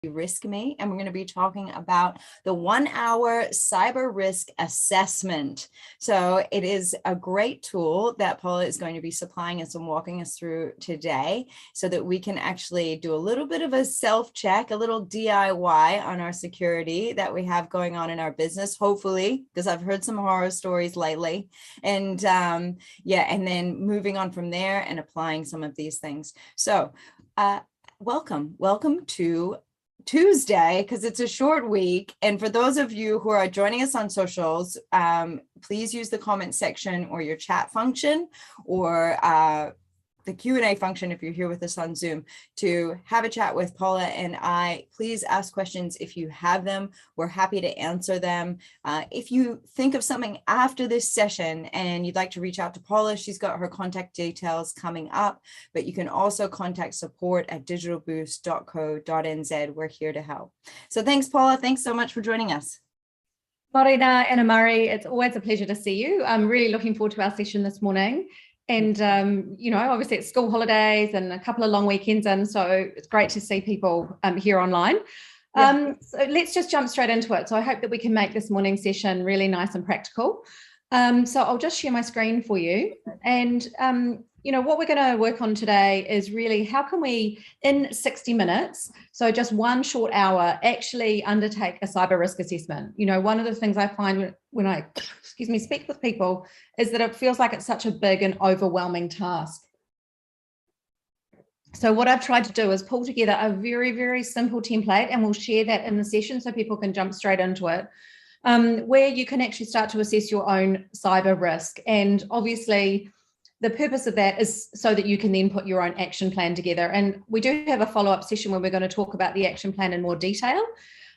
deriskme, and we're going to be talking about the 1-hour cyber risk assessment. So it is a great tool that Paula is going to be supplying us and walking us through today so that we can actually do a little bit of a self-check, a little DIY on our security that we have going on in our business, hopefully, because I've heard some horror stories lately. And and then moving on from there and applying some of these things. So welcome to Tuesday, because it's a short week. And for those of you who are joining us on socials, please use the comment section or your chat function or the Q&A function if you're here with us on Zoom to have a chat with Paula and I. Please ask questions if you have them. We're happy to answer them. If you think of something after this session and you'd like to reach out to Paula, she's got her contact details coming up, but you can also contact support@digitalboost.co.nz. We're here to help. So thanks, Paula. Thanks so much for joining us. Marina and Amari, it's always a pleasure to see you. I'm really looking forward to our session this morning. And, obviously it's school holidays and a couple of long weekends in, so it's great to see people here online. So let's just jump straight into it. So I hope that we can make this morning's session really nice and practical. So I'll just share my screen for you. And, what we're going to work on today is really how can we, in 60 minutes, so just one short hour, actually undertake a cyber risk assessment. One of the things I find when I, speak with people is that it feels like it's such a big and overwhelming task. So what I've tried to do is pull together a very, very simple template, and we'll share that in the session so people can jump straight into it, where you can actually start to assess your own cyber risk. And obviously, the purpose of that is so that you can then put your own action plan together. And we do have a follow-up session where we're going to talk about the action plan in more detail.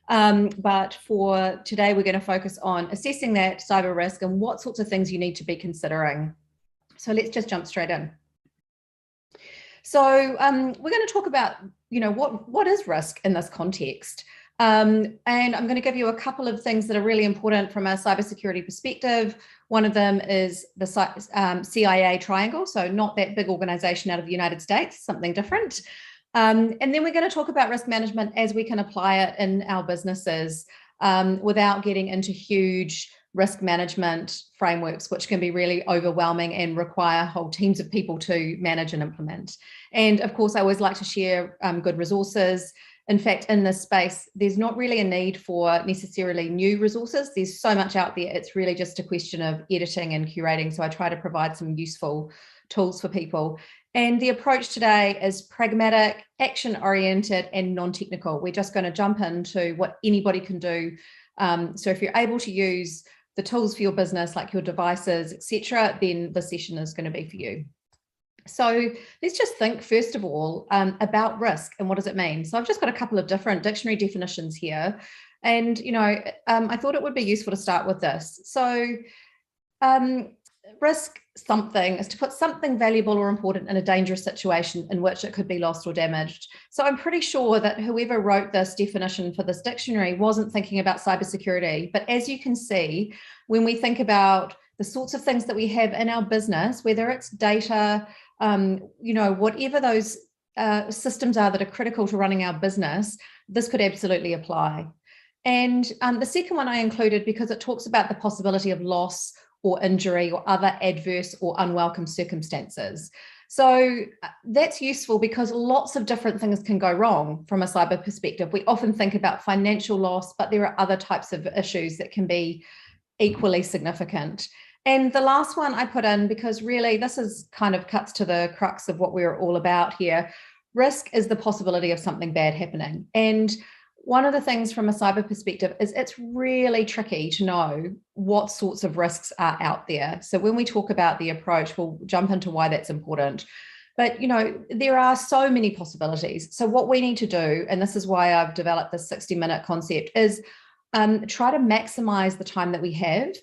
But for today, we're going to focus on assessing that cyber risk and what sorts of things you need to be considering. So let's just jump straight in. So we're going to talk about, what is risk in this context? And I'm going to give you a couple of things that are really important from a cybersecurity perspective. One of them is the CIA triangle, so not that big organization out of the United States, something different. And then we're going to talk about risk management as we can apply it in our businesses without getting into huge risk management frameworks, which can be really overwhelming and require whole teams of people to manage and implement. And of course, I always like to share good resources. In fact, in this space, there's not really a need for necessarily new resources. There's so much out there. It's really just a question of editing and curating. So I try to provide some useful tools for people. And the approach today is pragmatic, action-oriented, and non-technical. We're just going to jump into what anybody can do. So if you're able to use the tools for your business, like your devices, etc., then the session is going to be for you. So let's just think, first of all, about risk and what does it mean? So I've just got a couple of different dictionary definitions here. And, I thought it would be useful to start with this. So risk something is to put something valuable or important in a dangerous situation in which it could be lost or damaged. So I'm pretty sure that whoever wrote this definition for this dictionary wasn't thinking about cybersecurity. But as you can see, when we think about the sorts of things that we have in our business, whether it's data, whatever those systems are that are critical to running our business, this could absolutely apply. And the second one I included because it talks about the possibility of loss or injury or other adverse or unwelcome circumstances. So that's useful because lots of different things can go wrong from a cyber perspective. We often think about financial loss, but there are other types of issues that can be equally significant. And the last one I put in because really this is kind of cuts to the crux of what we're all about here. Risk is the possibility of something bad happening. And one of the things from a cyber perspective is it's really tricky to know what sorts of risks are out there. So when we talk about the approach, we'll jump into why that's important. But, there are so many possibilities. So what we need to do, and this is why I've developed this 60-minute concept, is try to maximize the time that we have,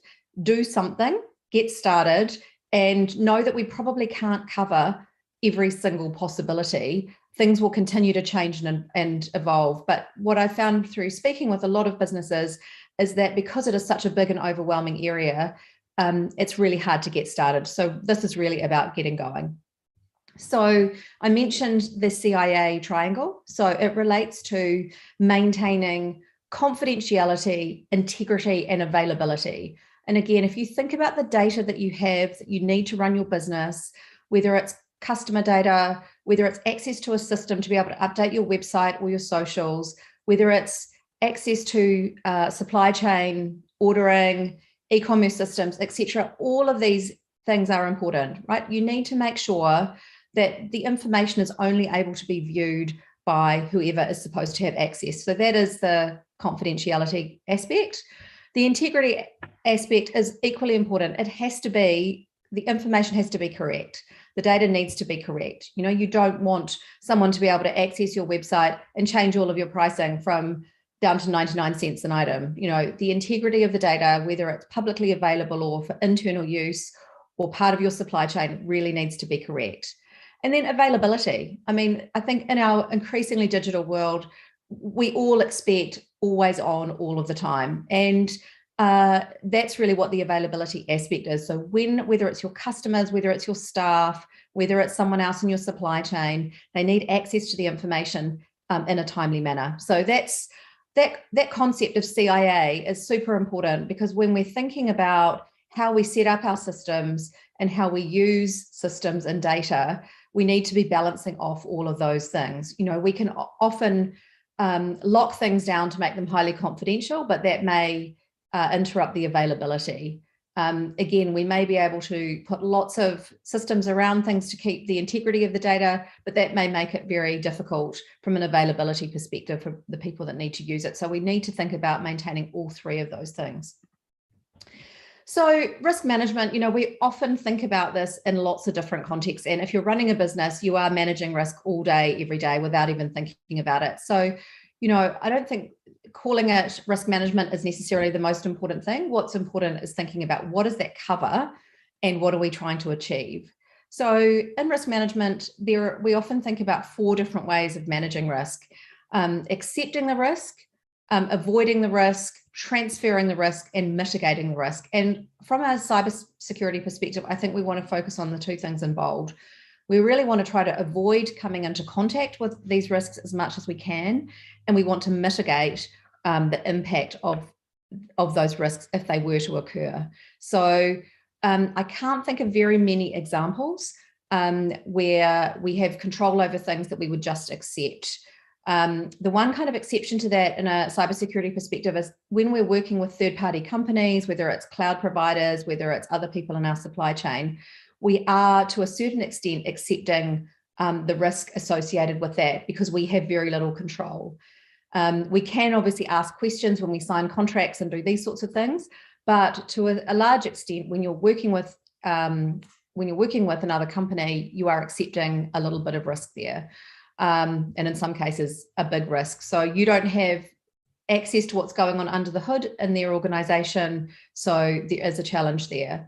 do something, get started, and know that we probably can't cover every single possibility. Things will continue to change and evolve. But what I found through speaking with a lot of businesses is that because it is such a big and overwhelming area, it's really hard to get started. So this is really about getting going. So I mentioned the CIA triangle. So it relates to maintaining confidentiality, integrity, and availability. And again, if you think about the data that you have that you need to run your business, whether it's customer data, whether it's access to a system to be able to update your website or your socials, whether it's access to supply chain, ordering, e-commerce systems, etc., all of these things are important, right? You need to make sure that the information is only able to be viewed by whoever is supposed to have access. So that is the confidentiality aspect. The integrity aspect is equally important. It has to be, the information has to be correct. The data needs to be correct. You know, you don't want someone to be able to access your website and change all of your pricing from down to 99 cents an item. You know, the integrity of the data, whether it's publicly available or for internal use or part of your supply chain, really needs to be correct. And then availability. I mean, I think in our increasingly digital world, we all expect always on all of the time. And that's really what the availability aspect is. So whether it's your customers, whether it's your staff, whether it's someone else in your supply chain, they need access to the information in a timely manner. So that concept of CIA is super important, because when we're thinking about how we set up our systems and how we use systems and data, we need to be balancing off all of those things. You know, we can often lock things down to make them highly confidential, but that may interrupt the availability. Again, we may be able to put lots of systems around things to keep the integrity of the data, but that may make it very difficult from an availability perspective for the people that need to use it. So we need to think about maintaining all three of those things. So risk management, you know, we often think about this in lots of different contexts. And if you're running a business, you are managing risk all day, every day, without even thinking about it. So, you know, I don't think calling it risk management is necessarily the most important thing. What's important is thinking about what does that cover and what are we trying to achieve? So in risk management, we often think about 4 different ways of managing risk: accepting the risk, avoiding the risk, transferring the risk, and mitigating the risk. And from a cybersecurity perspective, I think we want to focus on the 2 things in bold. We really want to try to avoid coming into contact with these risks as much as we can, and we want to mitigate the impact of those risks if they were to occur. So I can't think of very many examples where we have control over things that we would just accept. The one kind of exception to that in a cybersecurity perspective is when we're working with third-party companies, whether it's cloud providers, whether it's other people in our supply chain, we are to a certain extent accepting the risk associated with that because we have very little control. We can obviously ask questions when we sign contracts and do these sorts of things, but to a large extent, when you're working with another company, you are accepting a little bit of risk there. And in some cases, a big risk. So you don't have access to what's going on under the hood in their organization. So there is a challenge there.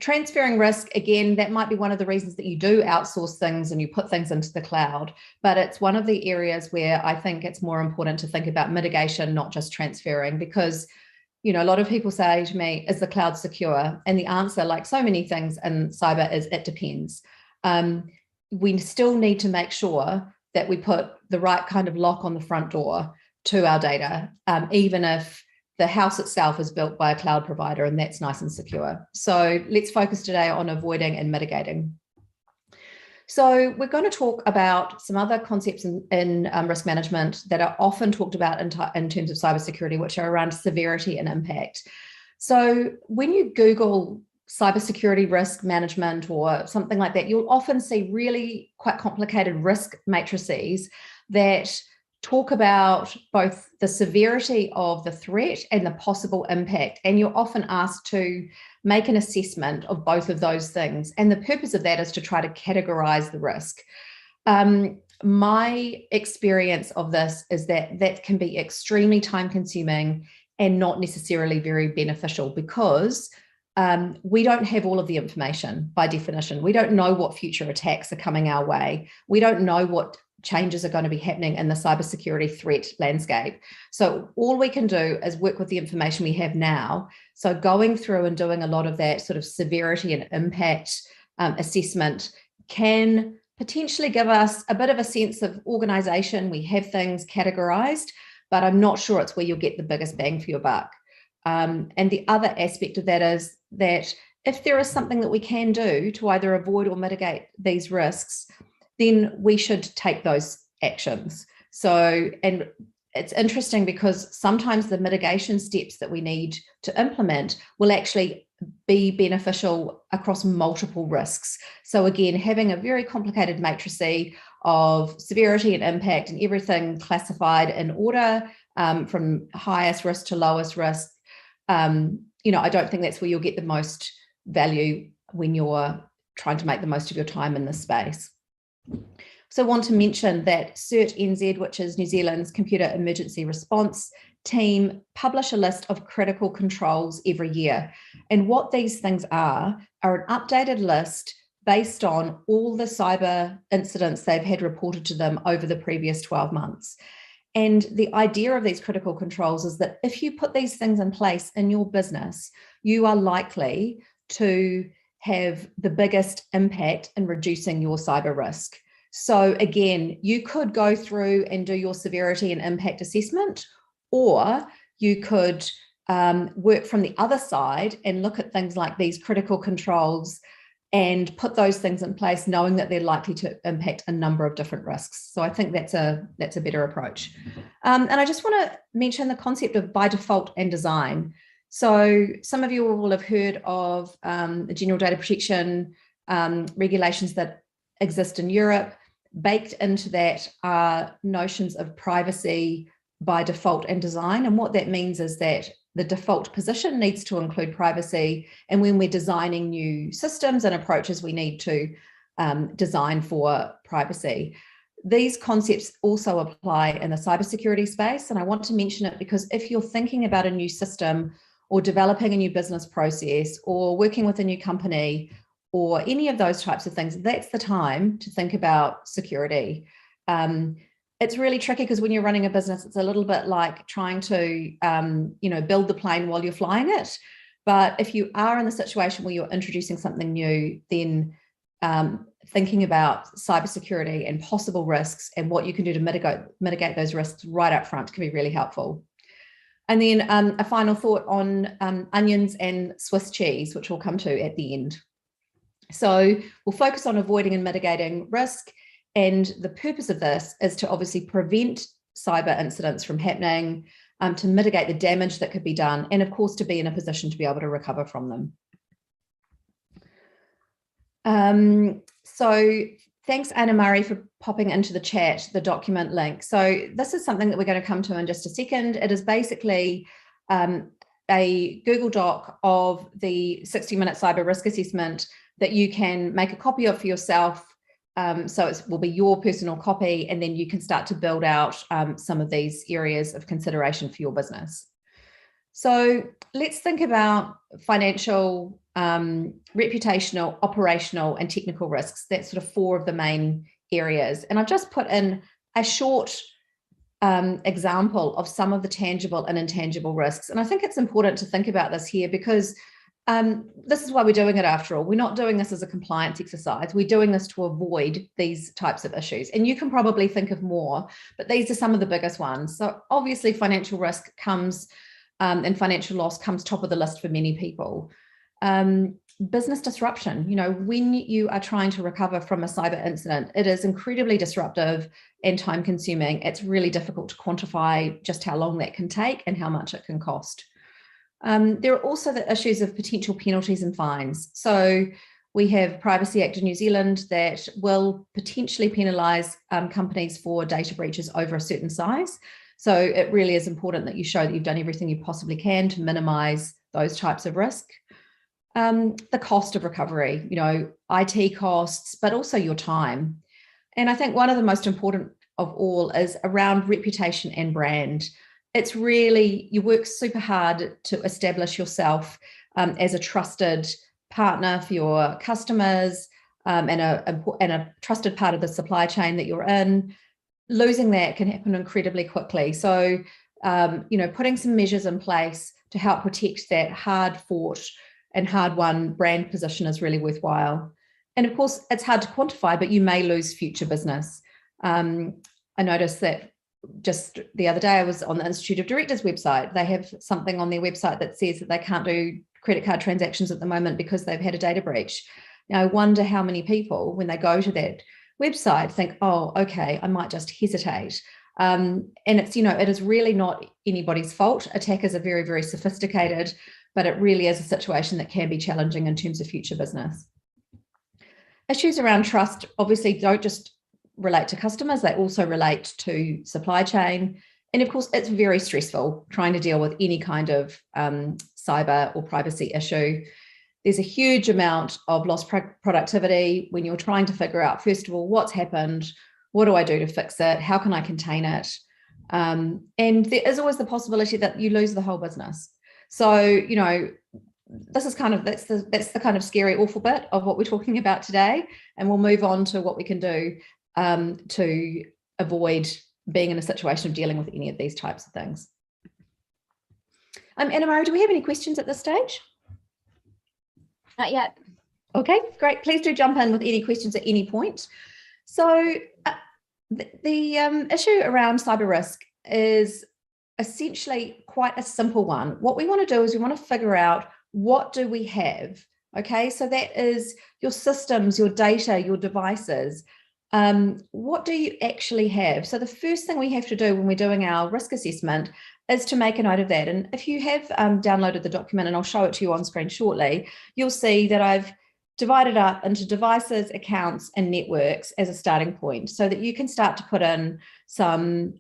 Transferring risk, again, that might be one of the reasons that you do outsource things and you put things into the cloud, but it's one of the areas where I think it's more important to think about mitigation, not just transferring, because, you know, a lot of people say to me, is the cloud secure? And the answer, like so many things in cyber, is it depends. We still need to make sure that we put the right kind of lock on the front door to our data, even if the house itself is built by a cloud provider and that's nice and secure. So let's focus today on avoiding and mitigating. So we're going to talk about some other concepts in risk management that are often talked about in terms of cybersecurity, which are around severity and impact. So when you Google cybersecurity risk management or something like that, you'll often see really quite complicated risk matrices that talk about both the severity of the threat and the possible impact. And you're often asked to make an assessment of both of those things. And the purpose of that is to try to categorize the risk. My experience of this is that can be extremely time consuming and not necessarily very beneficial because we don't have all of the information by definition. We don't know what future attacks are coming our way. We don't know what changes are going to be happening in the cybersecurity threat landscape. So all we can do is work with the information we have now. So going through and doing a lot of that sort of severity and impact assessment can potentially give us a bit of a sense of organization. We have things categorized, but I'm not sure it's where you'll get the biggest bang for your buck. And the other aspect of that is that if there is something that we can do to either avoid or mitigate these risks, then we should take those actions. So, and it's interesting because sometimes the mitigation steps that we need to implement will actually be beneficial across multiple risks. So again, having a very complicated matrix of severity and impact and everything classified in order from highest risk to lowest risk, I don't think that's where you'll get the most value when you're trying to make the most of your time in this space. So I want to mention that CERT NZ, which is New Zealand's Computer Emergency Response team, publish a list of critical controls every year. And what these things are an updated list based on all the cyber incidents they've had reported to them over the previous 12 months. And the idea of these critical controls is that if you put these things in place in your business, you are likely to have the biggest impact in reducing your cyber risk. So again, you could go through and do your severity and impact assessment, or you could work from the other side and look at things like these critical controls and put those things in place, knowing that they're likely to impact a number of different risks. So I think that's a better approach. And I just want to mention the concept of by default and design. So some of you will have heard of the general data protection regulations that exist in Europe. Baked into that are notions of privacy by default and design. And what that means is that the default position needs to include privacy. And when we're designing new systems and approaches, we need to design for privacy. These concepts also apply in the cybersecurity space. And I want to mention it because if you're thinking about a new system or developing a new business process or working with a new company or any of those types of things, that's the time to think about security. It's really tricky because when you're running a business, it's a little bit like trying to, build the plane while you're flying it. But if you are in the situation where you're introducing something new, then thinking about cybersecurity and possible risks and what you can do to mitigate those risks right up front can be really helpful. And then a final thought on onions and Swiss cheese, which we'll come to at the end. So we'll focus on avoiding and mitigating risk. And the purpose of this is to obviously prevent cyber incidents from happening, to mitigate the damage that could be done, and of course, to be in a position to be able to recover from them. So thanks, Anna Murray, for popping into the chat the document link. So this is something that we're going to come to in just a second. It is basically a Google Doc of the 60-minute cyber risk assessment that you can make a copy of for yourself. So it will be your personal copy, and then you can start to build out some of these areas of consideration for your business. So let's think about financial, reputational, operational, and technical risks. That's sort of four of the main areas. And I've just put in a short example of some of the tangible and intangible risks. And I think it's important to think about this here because this is why we're doing it after all. We're not doing this as a compliance exercise. We're doing this to avoid these types of issues. And you can probably think of more, but these are some of the biggest ones. So obviously financial risk comes and financial loss comes top of the list for many people. Business disruption, when you are trying to recover from a cyber incident, it is incredibly disruptive and time consuming. It's really difficult to quantify just how long that can take and how much it can cost. There are also the issues of potential penalties and fines. So we have Privacy Act in New Zealand that will potentially penalise companies for data breaches over a certain size. So it really is important that you show that you've done everything you possibly can to minimise those types of risk. The cost of recovery, IT costs, but also your time. And I think one of the most important of all is around reputation and brand. It's really, you work super hard to establish yourself as a trusted partner for your customers and a trusted part of the supply chain that you're in. Losing that can happen incredibly quickly. So, putting some measures in place to help protect that hard-fought and hard-won brand position is really worthwhile. And of course, it's hard to quantify, but you may lose future business. I noticed that just the other day, I was on the Institute of Directors website. They have something on their website that says that they can't do credit card transactions at the moment because they've had a data breach. Now, I wonder how many people, when they go to that website, think, oh, okay, I might just hesitate. And it's, it is really not anybody's fault. Attackers are very, very sophisticated, but it really is a situation that can be challenging in terms of future business. Issues around trust obviously don't just relate to customers, they also relate to supply chain. And of course, it's very stressful trying to deal with any kind of cyber or privacy issue. There's a huge amount of lost productivity when you're trying to figure out, first of all, what's happened, what do I do to fix it, how can I contain it? And there is always the possibility that you lose the whole business. So, this is that's the kind of scary, awful bit of what we're talking about today. And we'll move on to what we can do to avoid being in a situation of dealing with any of these types of things. Anna Marie, do we have any questions at this stage? Not yet. Okay, great. Please do jump in with any questions at any point. So the issue around cyber risk is essentially quite a simple one. What we want to do is we want to figure out, what do we have? Okay, so that is your systems, your data, your devices. What do you actually have? So the first thing we have to do when we're doing our risk assessment is to make a note of that. And if you have downloaded the document, and I'll show it to you on screen shortly, you'll see that I've divided up into devices, accounts, and networks as a starting point, so that you can start to put in some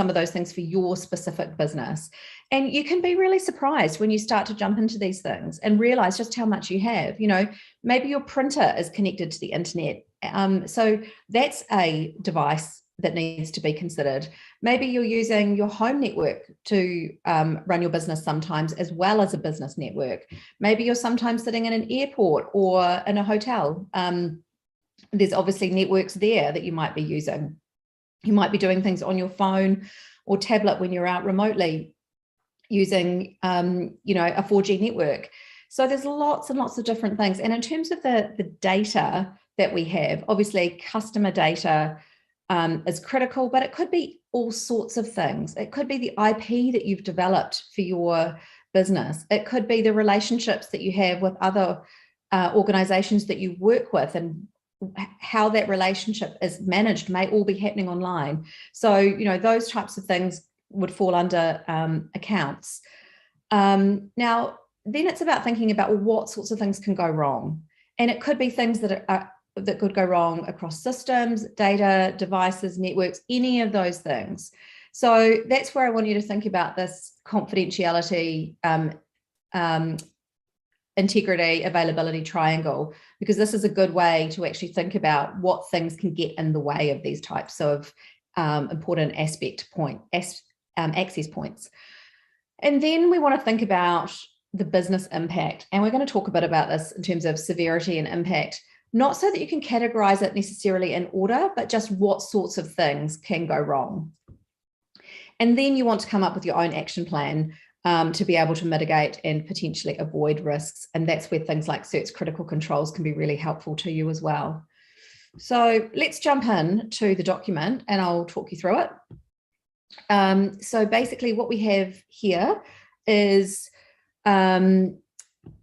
of those things for your specific business. And you can be really surprised when you start to jump into these things and realize just how much you have. Maybe your printer is connected to the internet. So that's a device that needs to be considered. Maybe you're using your home network to run your business sometimes, as well as a business network. Maybe you're sometimes sitting in an airport or in a hotel. There's obviously networks there that you might be using. You might be doing things on your phone or tablet when you're out remotely using, a 4G network. So there's lots and lots of different things. And in terms of the data that we have, obviously customer data is critical, but it could be all sorts of things. It could be the IP that you've developed for your business. It could be the relationships that you have with other organizations that you work with, and how that relationship is managed may all be happening online. So, those types of things would fall under accounts. Now, then it's about thinking about what sorts of things can go wrong. And it could be things that could go wrong across systems, data, devices, networks, any of those things. So that's where I want you to think about this confidentiality, integrity, availability triangle, because this is a good way to actually think about what things can get in the way of these types of important access points. And then we want to think about the business impact. And we're going to talk a bit about this in terms of severity and impact, not so that you can categorize it necessarily in order, but just what sorts of things can go wrong. And then you want to come up with your own action plan to be able to mitigate and potentially avoid risks. And that's where things like CERT's critical controls can be really helpful to you as well. So let's jump in to the document and I'll talk you through it. So basically what we have here is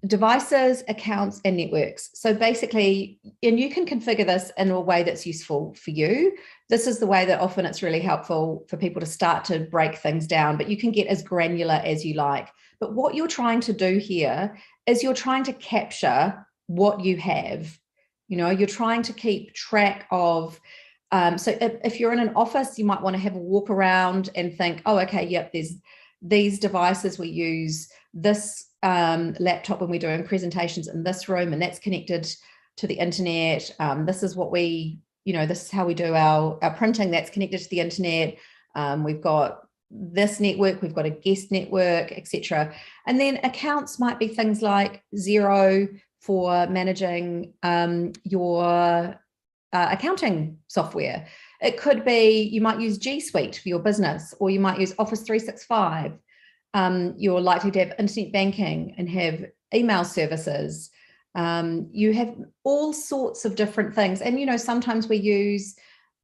devices, accounts, and networks. So basically, and you can configure this in a way that's useful for you. This is the way that often it's really helpful for people to start to break things down, but you can get as granular as you like. But what you're trying to do here is you're trying to capture what you have. You're trying to keep track of, so if you're in an office, you might want to have a walk around and think, oh, okay, yep, there's these devices we use, this laptop when we're doing presentations in this room, and that's connected to the internet. This is what we, this is how we do our printing, that's connected to the internet. We've got this network, we've got a guest network, etc. And then accounts might be things like Xero for managing your accounting software. It could be, you might use G Suite for your business, or you might use Office 365. You're likely to have internet banking and have email services. You have all sorts of different things. And, sometimes we use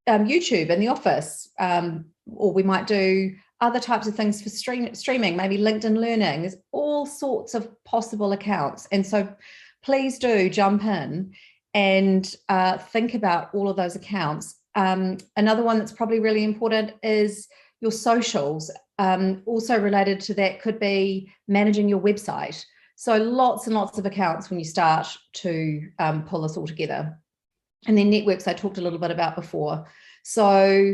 YouTube in the office, or we might do other types of things for streaming, maybe LinkedIn Learning. There's all sorts of possible accounts. And so please do jump in and think about all of those accounts. Another one that's probably really important is your socials. Also related to that could be managing your website. So lots and lots of accounts when you start to pull this all together. And then networks I talked a little bit about before. So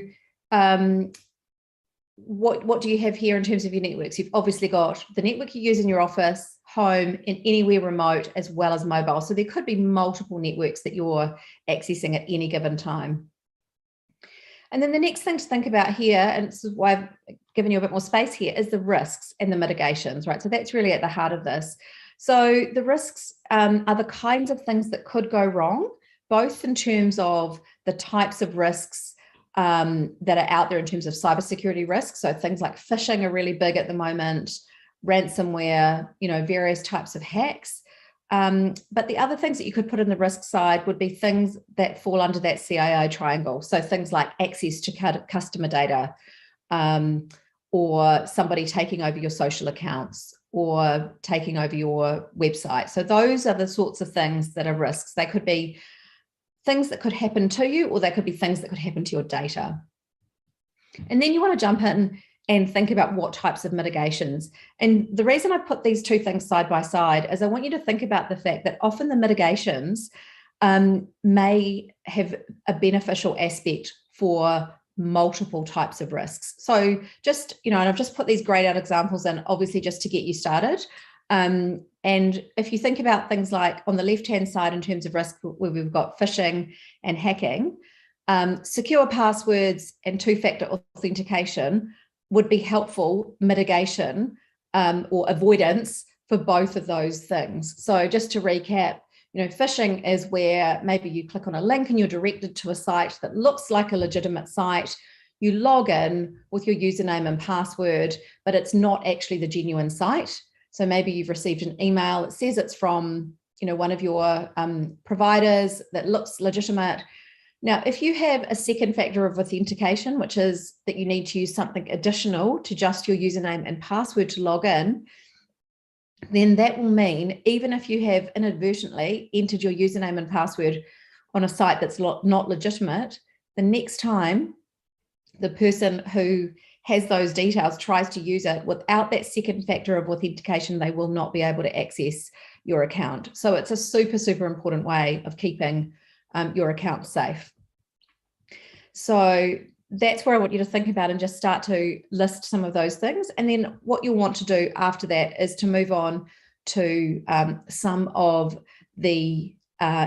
what do you have here in terms of your networks? You've obviously got the network you use in your office, home, and anywhere remote, as well as mobile. So there could be multiple networks that you're accessing at any given time. And then the next thing to think about here, and this is why I've given you a bit more space here, is the risks and the mitigations, right? So that's really at the heart of this. So the risks are the kinds of things that could go wrong, both in terms of the types of risks that are out there in terms of cybersecurity risks. So things like phishing are really big at the moment, ransomware, various types of hacks. But the other things that you could put in the risk side would be things that fall under that CIO triangle. So things like access to customer data, or somebody taking over your social accounts or taking over your website. So those are the sorts of things that are risks. They could be things that could happen to you, or they could be things that could happen to your data. And then you want to jump in and think about what types of mitigations. And the reason I put these two things side by side is I want you to think about the fact that often the mitigations may have a beneficial aspect for multiple types of risks. So just, and I've just put these grayed out examples in, obviously just to get you started. And if you think about things like on the left-hand side in terms of risk, where we've got phishing and hacking, secure passwords and two-factor authentication would be helpful mitigation or avoidance for both of those things. So just to recap, phishing is where maybe you click on a link and you're directed to a site that looks like a legitimate site. You log in with your username and password, but it's not actually the genuine site. So maybe you've received an email that says it's from, one of your providers that looks legitimate. Now, if you have a second factor of authentication, which is that you need to use something additional to just your username and password to log in, then that will mean even if you have inadvertently entered your username and password on a site that's not legitimate, the next time the person who has those details tries to use it without that second factor of authentication, they will not be able to access your account. So it's a super, super important way of keeping your account safe. So that's where I want you to think about and just start to list some of those things. And then what you'll want to do after that is to move on to some of the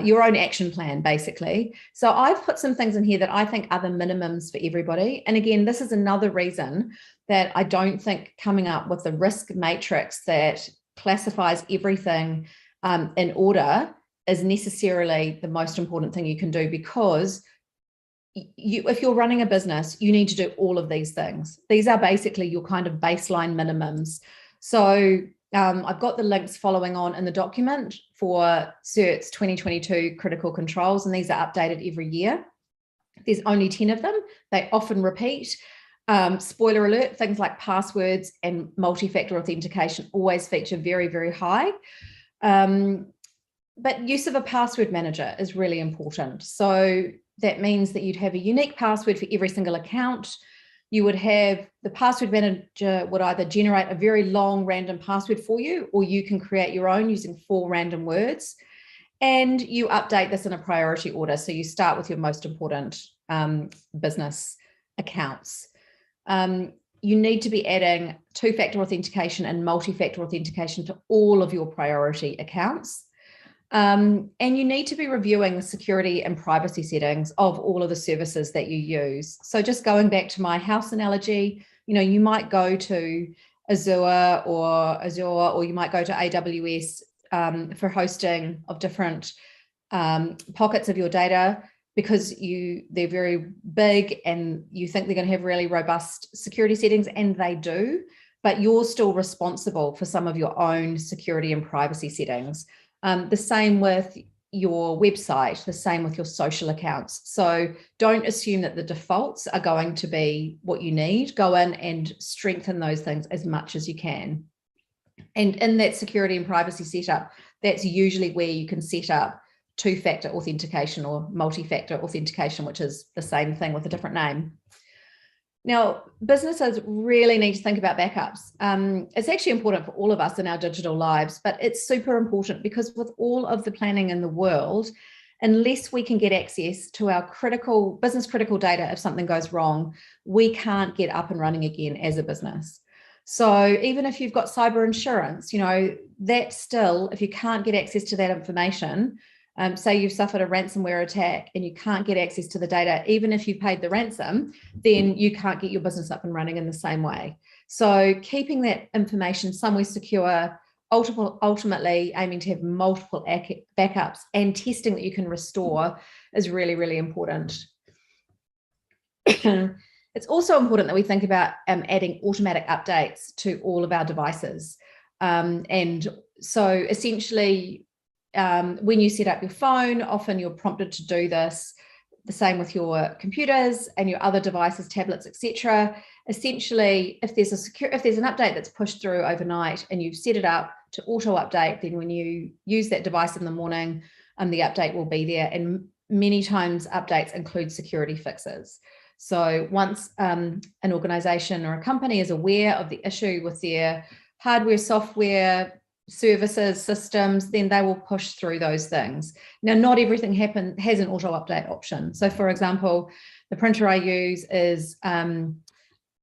your own action plan, basically. So I've put some things in here that I think are the minimums for everybody. And again, this is another reason that I don't think coming up with the risk matrix that classifies everything in order is necessarily the most important thing you can do, because if you're running a business, you need to do all of these things. These are basically your kind of baseline minimums. So I've got the links following on in the document for CERT's 2022 critical controls, and these are updated every year. There's only 10 of them. They often repeat. Spoiler alert, things like passwords and multi-factor authentication always feature very, very high. But use of a password manager is really important. So that means that you'd have a unique password for every single account. You would have the password manager would either generate a very long random password for you, or you can create your own using 4 random words. And you update this in a priority order. So you start with your most important business accounts. You need to be adding two-factor authentication and multi-factor authentication to all of your priority accounts. And you need to be reviewing the security and privacy settings of all of the services that you use. So just going back to my house analogy, you might go to Azure, or you might go to AWS for hosting of different pockets of your data, because they're very big and you think they're going to have really robust security settings, and they do, but you're still responsible for some of your own security and privacy settings. The same with your website, the same with your social accounts. So don't assume that the defaults are going to be what you need. Go in and strengthen those things as much as you can. And in that security and privacy setup, that's usually where you can set up two-factor authentication or multi-factor authentication, which is the same thing with a different name. Now, businesses really need to think about backups. It's actually important for all of us in our digital lives, but it's super important because with all of the planning in the world, unless we can get access to our business critical data, if something goes wrong, we can't get up and running again as a business. So even if you've got cyber insurance, that still, if you can't get access to that information, say you've suffered a ransomware attack and you can't get access to the data, even if you paid the ransom, then you can't get your business up and running in the same way. So keeping that information somewhere secure, ultimately aiming to have multiple backups and testing that you can restore is really, really important. It's also important that we think about adding automatic updates to all of our devices. And so essentially, when you set up your phone, often you're prompted to do this. The same with your computers and your other devices, tablets, etc. Essentially, if there's an update that's pushed through overnight and you've set it up to auto update, then when you use that device in the morning, the update will be there. And many times updates include security fixes. So once an organization or a company is aware of the issue with their hardware, software, services, systems, then they will push through those things. Now, not everything has an auto update option. So for example, the printer I use is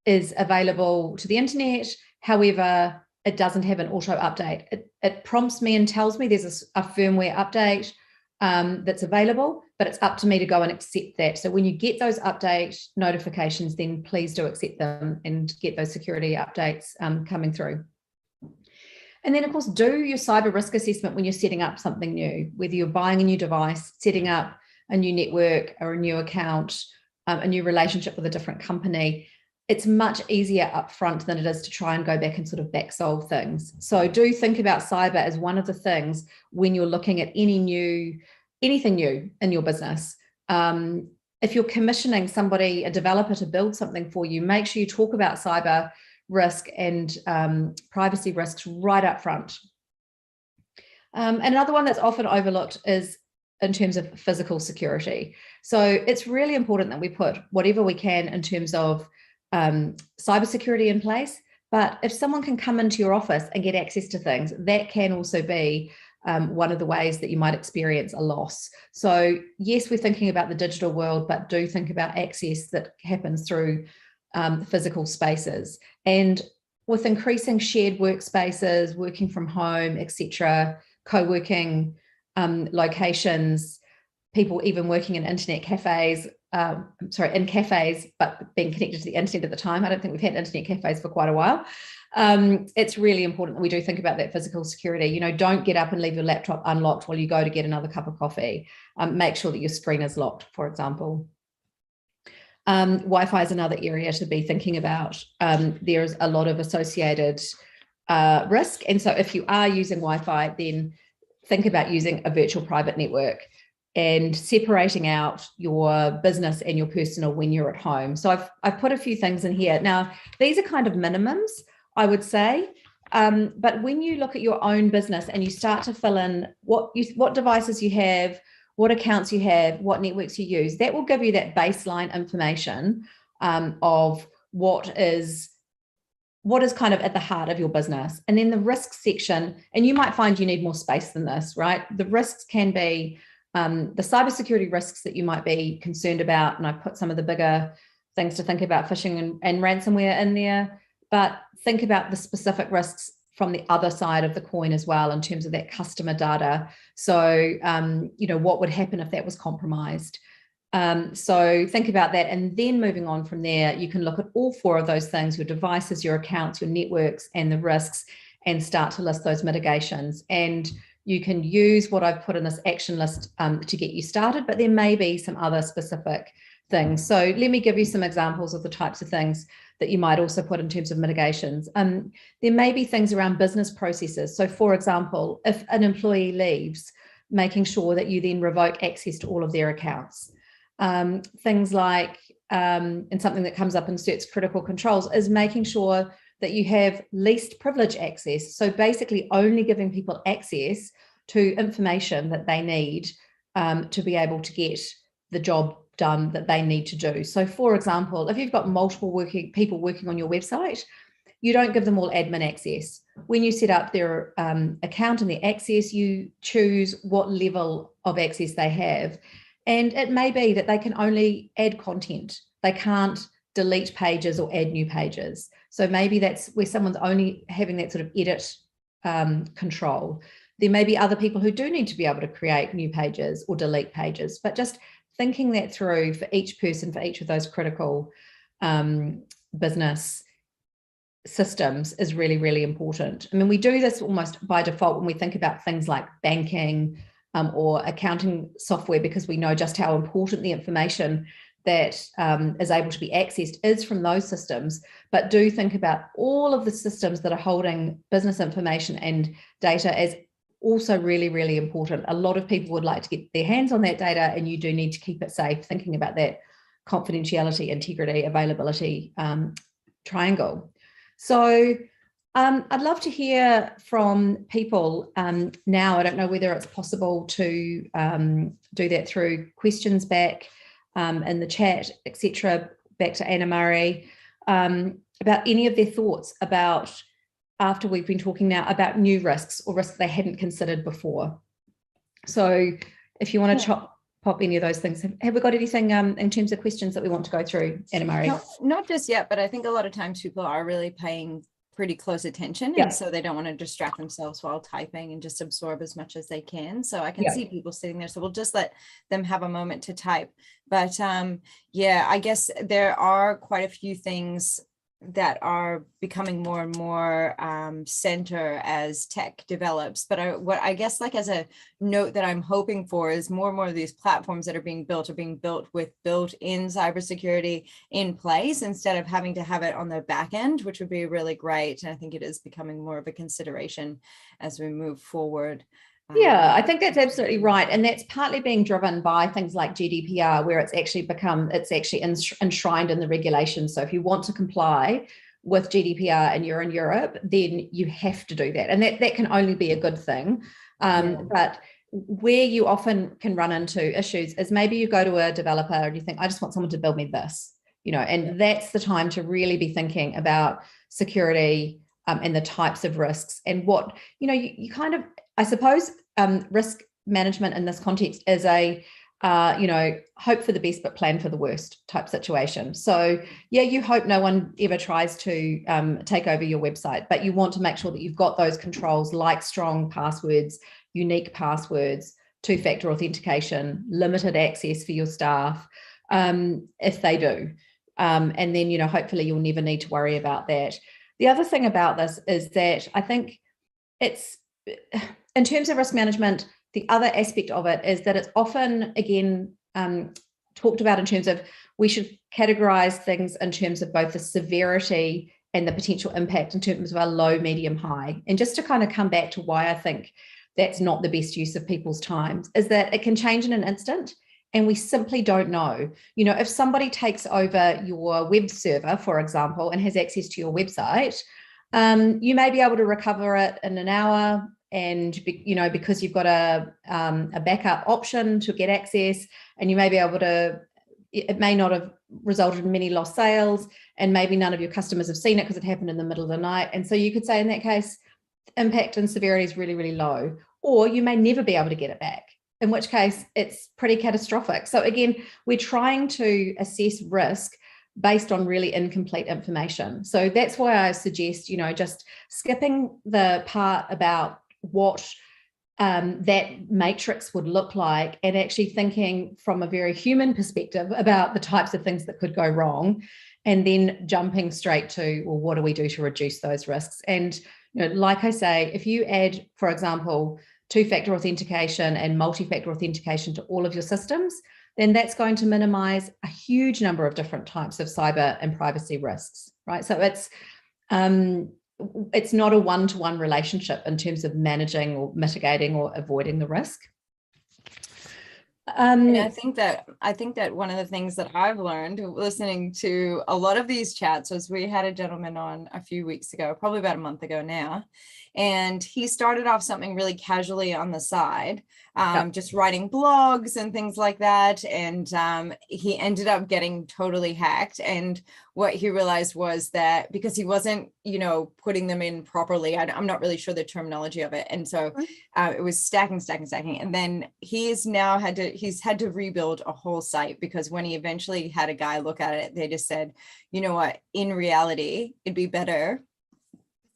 available to the internet. However, it doesn't have an auto update. It prompts me and tells me there's a firmware update that's available, but it's up to me to go and accept that. So when you get those update notifications, then please do accept them and get those security updates coming through. And then, of course, do your cyber risk assessment when you're setting up something new, whether you're buying a new device, setting up a new network or a new account, a new relationship with a different company. It's much easier up front than it is to try and go back and sort of back solve things. So do think about cyber as one of the things when you're looking at anything new in your business. If you're commissioning somebody, a developer, to build something for you, make sure you talk about cyber risk and privacy risks right up front. And another one that's often overlooked is in terms of physical security. So it's really important that we put whatever we can in terms of cybersecurity in place. But if someone can come into your office and get access to things, that can also be one of the ways that you might experience a loss. So yes, we're thinking about the digital world, but do think about access that happens through physical spaces. And with increasing shared workspaces, working from home, etc., co-working locations, people even working in internet cafes, in cafes, but being connected to the internet at the time. I don't think we've had internet cafes for quite a while. It's really important that we do think about that physical security. Don't get up and leave your laptop unlocked while you go to get another cup of coffee. Make sure that your screen is locked, for example. Wi-Fi is another area to be thinking about. There's a lot of associated risk. And so if you are using Wi-Fi, then think about using a virtual private network and separating out your business and your personal when you're at home. So I've put a few things in here. Now, these are kind of minimums, I would say. But when you look at your own business and you start to fill in what devices you have, what accounts you have, what networks you use, that will give you that baseline information of what is kind of at the heart of your business. And then the risks section, and you might find you need more space than this, right? The risks can be the cybersecurity risks that you might be concerned about. And I've put some of the bigger things to think about, phishing and ransomware in there, but think about the specific risks from the other side of the coin as well, in terms of that customer data. So, what would happen if that was compromised? So think about that. And then moving on from there, you can look at all four of those things: your devices, your accounts, your networks, and the risks, and start to list those mitigations. And you can use what I've put in this action list to get you started, but there may be some other specific things. So let me give you some examples of the types of things that you might also put in terms of mitigations. There may be things around business processes. So for example, if an employee leaves, making sure that you then revoke access to all of their accounts. Things like, and something that comes up in CERT's critical controls, is making sure that you have least privilege access. So basically only giving people access to information that they need to be able to get the job done that they need to do. So for example, if you've got multiple people working on your website, you don't give them all admin access. When you set up their account and their access, you choose what level of access they have. And it may be that they can only add content. They can't delete pages or add new pages. So maybe that's where someone's only having that sort of edit control. There may be other people who do need to be able to create new pages or delete pages, but just thinking that through for each person, for each of those critical business systems is really, really important. I mean, we do this almost by default when we think about things like banking or accounting software, because we know just how important the information that is able to be accessed is from those systems. But do think about all of the systems that are holding business information and data as also really, really important. A lot of people would like to get their hands on that data, and you do need to keep it safe, thinking about that confidentiality, integrity, availability triangle. So I'd love to hear from people now. I don't know whether it's possible to do that through questions back in the chat, etc., back to Anna Murray, about any of their thoughts about, after we've been talking now about new risks or risks they hadn't considered before. So if you want to pop any of those things, have we got anything in terms of questions that we want to go through, Anna Murray? No, not just yet, but I think a lot of times people are really paying pretty close attention, and so they don't want to distract themselves while typing and just absorb as much as they can. So I can see people sitting there, so we'll just let them have a moment to type. But yeah, I guess there are quite a few things that are becoming more and more center as tech develops. But what I guess, like, as a note that I'm hoping for, is more and more of these platforms that are being built with built-in cybersecurity in place, instead of having to have it on the back end, which would be really great. And I think it is becoming more of a consideration as we move forward. Yeah, I think that's absolutely right. And that's partly being driven by things like GDPR, where it's actually enshrined in the regulations. So if you want to comply with GDPR and you're in Europe, then you have to do that. And that can only be a good thing. But where you often can run into issues is maybe you go to a developer and you think, I just want someone to build me this, and that's the time to really be thinking about security and the types of risks, and what, you kind of, I suppose, risk management in this context is a, hope for the best, but plan for the worst type situation. So yeah, you hope no one ever tries to take over your website, but you want to make sure that you've got those controls, like strong passwords, unique passwords, two-factor authentication, limited access for your staff, if they do. And then, hopefully you'll never need to worry about that. The other thing about this is that I think it's, in terms of risk management, the other aspect of it is that it's often, again, talked about in terms of, we should categorize things in terms of both the severity and the potential impact in terms of a low, medium, high. And just to kind of come back to why I think that's not the best use of people's time, is that it can change in an instant. And we simply don't know. If somebody takes over your web server, for example, and has access to your website, you may be able to recover it in an hour, and because you've got a backup option to get access, and you may be able to, it may not have resulted in many lost sales, and maybe none of your customers have seen it because it happened in the middle of the night. And so you could say, in that case, impact and severity is really, really low, or you may never be able to get it back, in which case it's pretty catastrophic. So again, we're trying to assess risk based on really incomplete information. So that's why I suggest, just skipping the part about what that matrix would look like, and actually thinking from a very human perspective about the types of things that could go wrong, and then jumping straight to, well, what do we do to reduce those risks? And, like I say, if you add, for example, two-factor authentication and multi-factor authentication to all of your systems, then that's going to minimize a huge number of different types of cyber and privacy risks. right? So it's not a one-to-one relationship in terms of managing or mitigating or avoiding the risk. And I think that one of the things that I've learned listening to a lot of these chats was, we had a gentleman on a few weeks ago, probably about a month ago now, and he started off something really casually on the side, just writing blogs and things like that. And he ended up getting totally hacked. And what he realized was that because he wasn't, putting them in properly, I'm not really sure the terminology of it. And so it was stacking. And then he's had to rebuild a whole site, because when he eventually had a guy look at it, they just said, you know what, in reality, it'd be better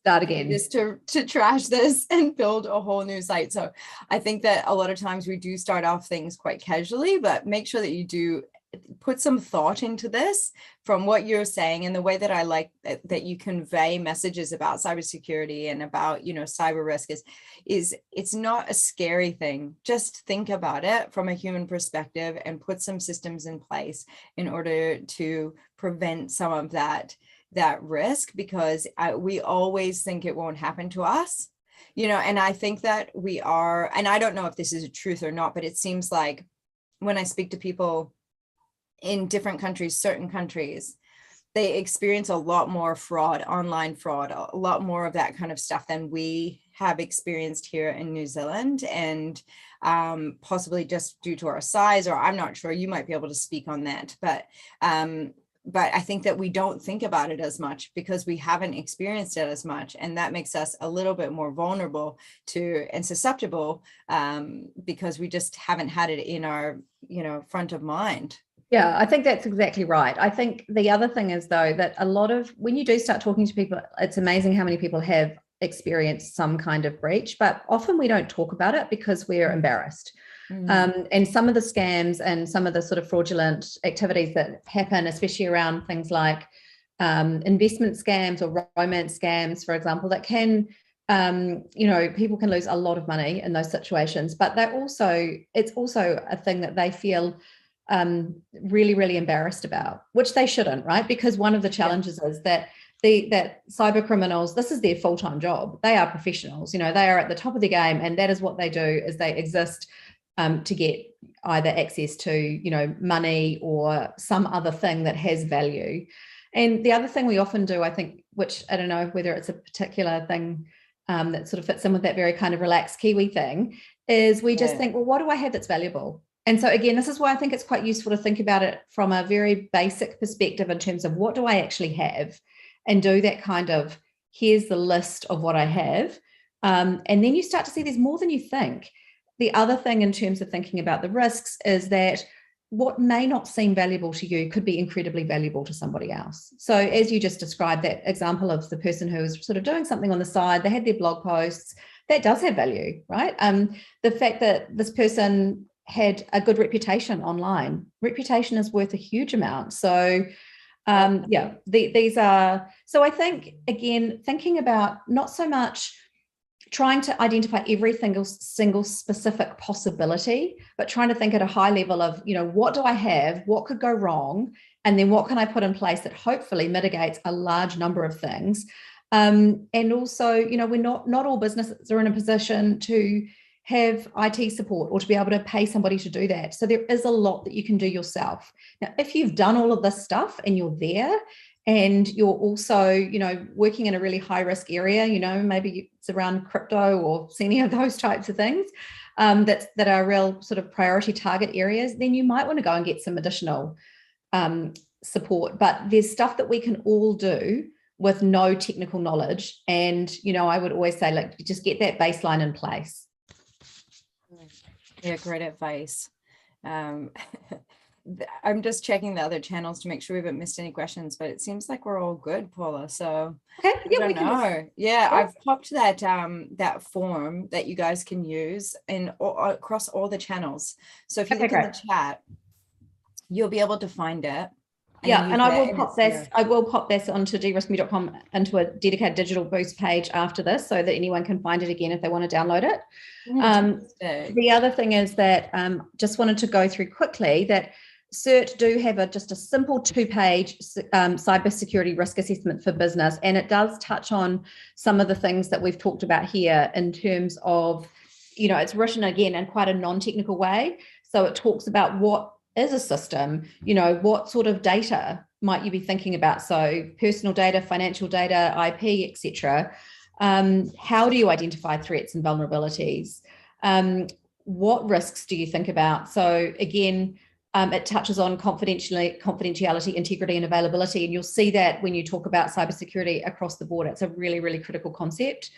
start again, just to trash this and build a whole new site. So I think that a lot of times we do start off things quite casually, but make sure that you do put some thought into this. From what you're saying, and the way that I like that you convey messages about cybersecurity and about, cyber risk is it's not a scary thing. Just think about it from a human perspective and put some systems in place in order to prevent some of that risk, because we always think it won't happen to us, and I think that we are, and I don't know if this is a truth or not, but it seems like when I speak to people in different countries, certain countries, they experience a lot more fraud, online fraud, a lot more of that kind of stuff than we have experienced here in New Zealand. And possibly just due to our size, or I'm not sure, you might be able to speak on that, but I think that we don't think about it as much because we haven't experienced it as much. And that makes us a little bit more vulnerable to and susceptible because we just haven't had it in our, front of mind. Yeah, I think that's exactly right. I think the other thing is, though, that when you do start talking to people, it's amazing how many people have experienced some kind of breach, but often we don't talk about it because we're embarrassed. And some of the scams and some of the sort of fraudulent activities that happen, especially around things like investment scams or romance scams, for example, that can, people can lose a lot of money in those situations, but it's also a thing that they feel really, really embarrassed about, which they shouldn't, right? Because one of the challenges is that that cyber criminals, this is their full-time job. They are professionals, they are at the top of the game, and that is what they do, is they exist to get either access to, money or some other thing that has value. And the other thing we often do, I think, which I don't know whether it's a particular thing that sort of fits in with that very kind of relaxed Kiwi thing, is we just think, well, what do I have that's valuable? And so again, this is why I think it's quite useful to think about it from a very basic perspective in terms of what do I actually have, and do that kind of, here's the list of what I have. And then you start to see there's more than you think. The other thing in terms of thinking about the risks is that what may not seem valuable to you could be incredibly valuable to somebody else. So as you just described, that example of the person who was sort of doing something on the side, they had their blog posts, that does have value, right? The fact that this person had a good reputation online, reputation is worth a huge amount. So these are, so I think, again, thinking about not so much trying to identify every single specific possibility, but trying to think at a high level of, what do I have, what could go wrong, and then what can I put in place that hopefully mitigates a large number of things. And also, we're not all businesses are in a position to have IT support or to be able to pay somebody to do that. So there is a lot that you can do yourself. Now, if you've done all of this stuff and you're there, and you're also, working in a really high risk area, maybe it's around crypto or any of those types of things that are real sort of priority target areas, then you might want to go and get some additional support. But there's stuff that we can all do with no technical knowledge. And, I would always say, just get that baseline in place. Yeah, great advice. I'm just checking the other channels to make sure we haven't missed any questions, but it seems like we're all good, Paula. So okay, yeah, I don't know. Yeah, I've popped that that form that you guys can use across all the channels. So if you look in the chat, you'll be able to find it. And I will pop this onto deriskme.com into a dedicated digital boost page after this, so that anyone can find it again if they want to download it. The other thing is that just wanted to go through quickly that, CERT do have just a simple 2-page cybersecurity risk assessment for business, and it does touch on some of the things that we've talked about here in terms of, it's written again in quite a non-technical way. So it talks about what is a system, what sort of data might you be thinking about? So personal data, financial data, IP, etc. How do you identify threats and vulnerabilities? What risks do you think about? So again, it touches on confidentiality, integrity, and availability. And you'll see that when you talk about cybersecurity across the board. It's a really, really critical concept.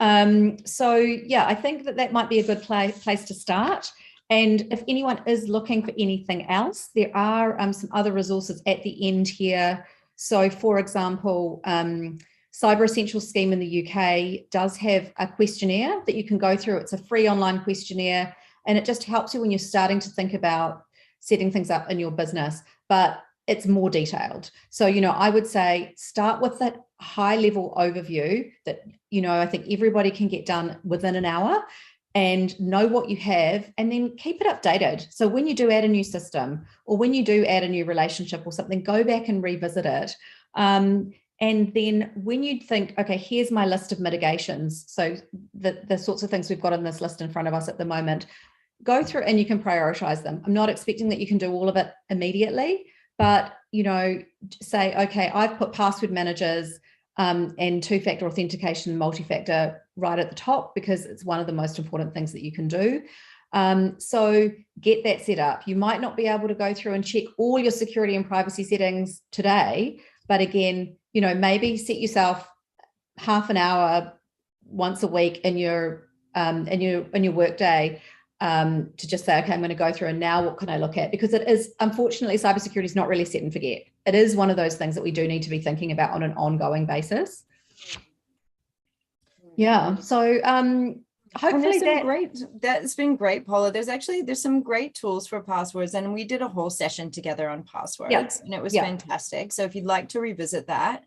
So yeah, I think that might be a good place to start. And if anyone is looking for anything else, there are some other resources at the end here. So for example, Cyber Essentials Scheme in the UK does have a questionnaire that you can go through. It's a free online questionnaire, and it just helps you when you're starting to think about setting things up in your business, but it's more detailed. So, I would say start with that high level overview that, I think everybody can get done within an hour, and know what you have, and then keep it updated. So when you do add a new system, or when you do add a new relationship or something, go back and revisit it. And then when you think, okay, here's my list of mitigations. So the sorts of things we've got on this list in front of us at the moment, go through and you can prioritize them. I'm not expecting that you can do all of it immediately, but, say, okay, I've put password managers and two-factor authentication and multi-factor right at the top because it's one of the most important things that you can do. So get that set up. You might not be able to go through and check all your security and privacy settings today, but again, maybe set yourself half an hour once a week in your work day to just say, okay, I'm going to go through and now what can I look at? Because it is, unfortunately, cybersecurity is not really set and forget. It is one of those things that we do need to be thinking about on an ongoing basis. Yeah. So hopefully that's been great, Paula. There's some great tools for passwords, and we did a whole session together on passwords, and it was fantastic. So if you'd like to revisit that,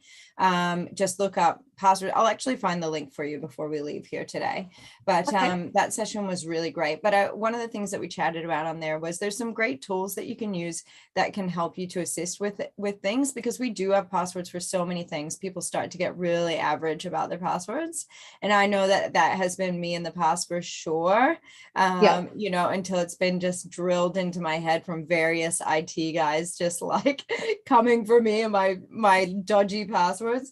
just look up password. I'll actually find the link for you before we leave here today. But that session was really great. But one of the things that we chatted about on there was there's some great tools that you can use that can help you to assist with things, because we do have passwords for so many things. People start to get really average about their passwords. And I know that has been me in the past for sure, until it's been just drilled into my head from various IT guys, just like coming for me and my dodgy passwords.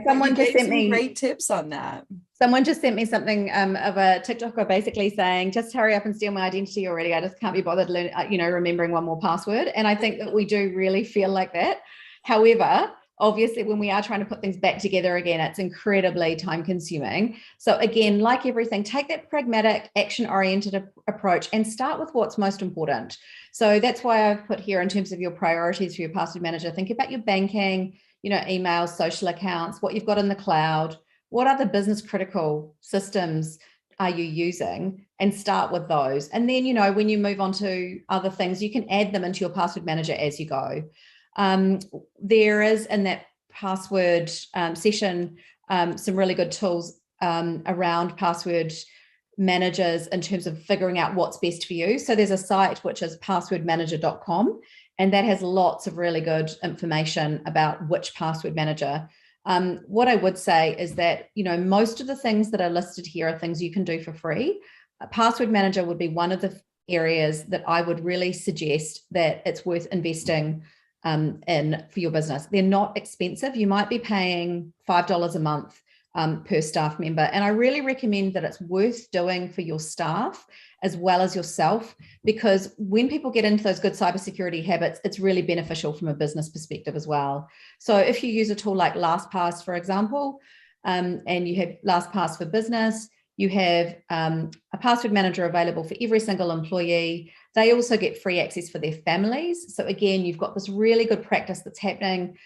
Someone just sent me great tips on that. Someone just sent me something of a TikToker basically saying, just hurry up and steal my identity already. I just can't be bothered, remembering one more password. And I think that we do really feel like that. However, obviously, when we are trying to put things back together again, it's incredibly time consuming. So again, like everything, take that pragmatic, action-oriented approach and start with what's most important. So that's why I've put here in terms of your priorities for your password manager, think about your banking, emails, social accounts, what you've got in the cloud, what other business critical systems are you using, and start with those. And then, when you move on to other things, you can add them into your password manager as you go. There is in that password session some really good tools around password managers in terms of figuring out what's best for you. So there's a site which is passwordmanager.com, and that has lots of really good information about which password manager. What I would say is that, most of the things that are listed here are things you can do for free. A password manager would be one of the areas that I would really suggest that it's worth investing in for your business. They're not expensive. You might be paying $5 a month per staff member. And I really recommend that it's worth doing for your staff as well as yourself, because when people get into those good cybersecurity habits, it's really beneficial from a business perspective as well. So if you use a tool like LastPass, for example, and you have LastPass for business, you have a password manager available for every single employee. They also get free access for their families. So again, you've got this really good practice that's happening.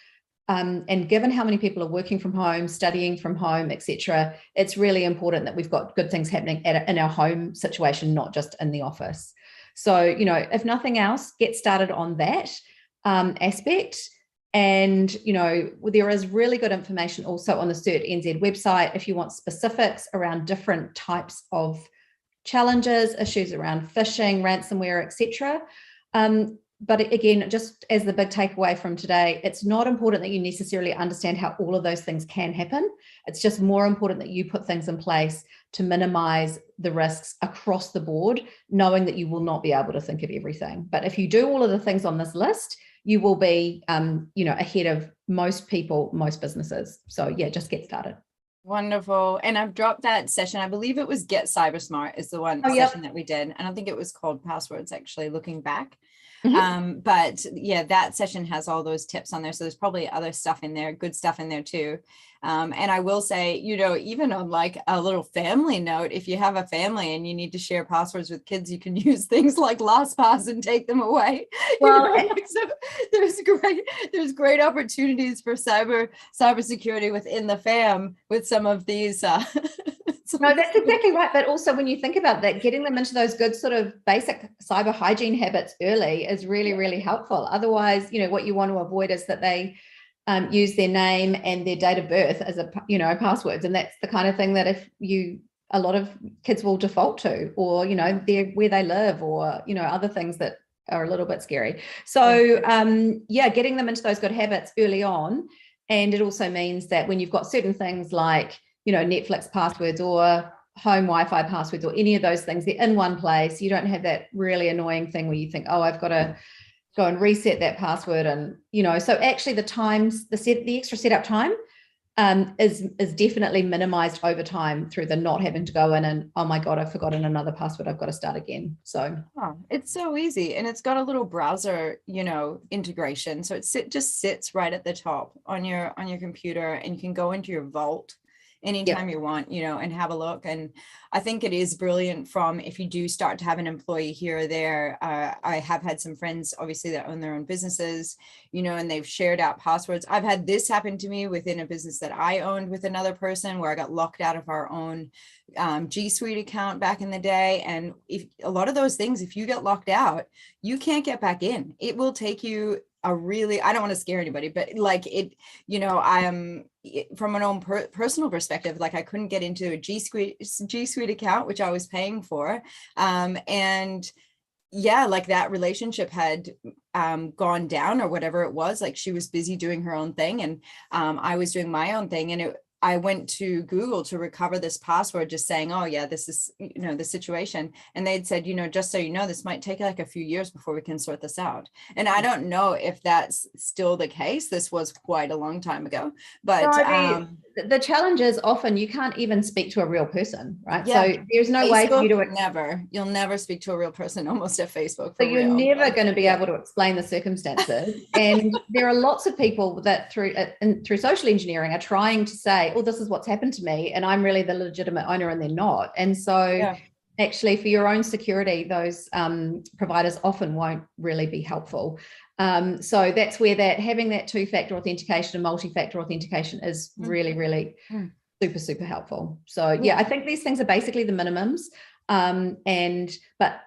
And given how many people are working from home, studying from home, etc., it's really important that we've got good things happening in our home situation, not just in the office. So, if nothing else, get started on that aspect. And, there is really good information also on the CERT.nz website if you want specifics around different types of challenges, issues around phishing, ransomware, etc. again, just as the big takeaway from today, it's not important that you necessarily understand how all of those things can happen. It's just more important that you put things in place to minimize the risks across the board, knowing that you will not be able to think of everything. But if you do all of the things on this list, you will be, ahead of most people, most businesses. So yeah, just get started. Wonderful. And I've dropped that session. I believe it was Get Cybersmart is the one session that we did. I don't think it was called Passwords, actually, looking back. But yeah, that session has all those tips on there. So there's probably other stuff in there, good stuff in there too. And I will say, even on like a little family note, if you have a family and you need to share passwords with kids, you can use things like LastPass and take them away. Well, So there's great opportunities for cybersecurity within the fam with some of these. No, that's exactly right. But also when you think about that, getting them into those good sort of basic cyber hygiene habits early is really, really helpful. Otherwise, what you want to avoid is that they use their name and their date of birth as passwords. And that's the kind of thing that a lot of kids will default to, or, where they live, or, other things that are a little bit scary. So getting them into those good habits early on. And it also means that when you've got certain things like, Netflix passwords or home Wi-Fi passwords or any of those things, they're in one place. You don't have that really annoying thing where you think, oh, I've got to go and reset that password. And, so actually the extra setup time is definitely minimized over time through the not having to go in and, oh my God, I've forgotten another password. I've got to start again. So it's so easy. And it's got a little browser, integration. So it just sits right at the top on your computer, and you can go into your vault anytime you want, and have a look. And I think it is brilliant from if you do start to have an employee here or there. I have had some friends, obviously, that own their own businesses, and they've shared out passwords. I've had this happen to me within a business that I owned with another person, where I got locked out of our own G Suite account back in the day. And if a lot of those things, if you get locked out, you can't get back in. It will take you I don't want to scare anybody, but like it, I am from an own personal perspective, like I couldn't get into a G Suite account, which I was paying for. And yeah, like that relationship had gone down or whatever it was. Like she was busy doing her own thing, and I was doing my own thing. And I went to Google to recover this password, just saying, oh yeah, this is, the situation. And they'd said, just so you know, this might take like a few years before we can sort this out. And I don't know if that's still the case. This was quite a long time ago, but the challenge is often you can't even speak to a real person, right? Yeah. So there's no way for you to you'll never speak to a real person almost at Facebook. So you're never going to be able to explain the circumstances. And there are lots of people that through social engineering are trying to say, oh, this is what's happened to me, and I'm really the legitimate owner, and they're not. And so actually for your own security, those providers often won't really be helpful. So that's where having that two-factor authentication and multi-factor authentication is really, really super, super helpful. So yeah, I think these things are basically the minimums. But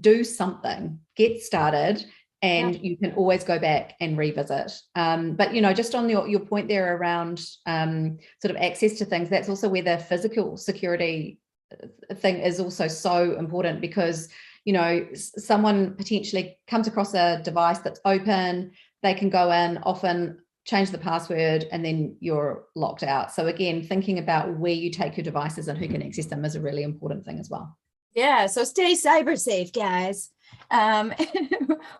do something, get started, and you can always go back and revisit. But just on your point there around sort of access to things, that's also where the physical security thing is also so important, because someone potentially comes across a device that's open, they can go in, often change the password, and then you're locked out. So again, thinking about where you take your devices and who can access them is a really important thing as well. Yeah, so stay cyber safe, guys.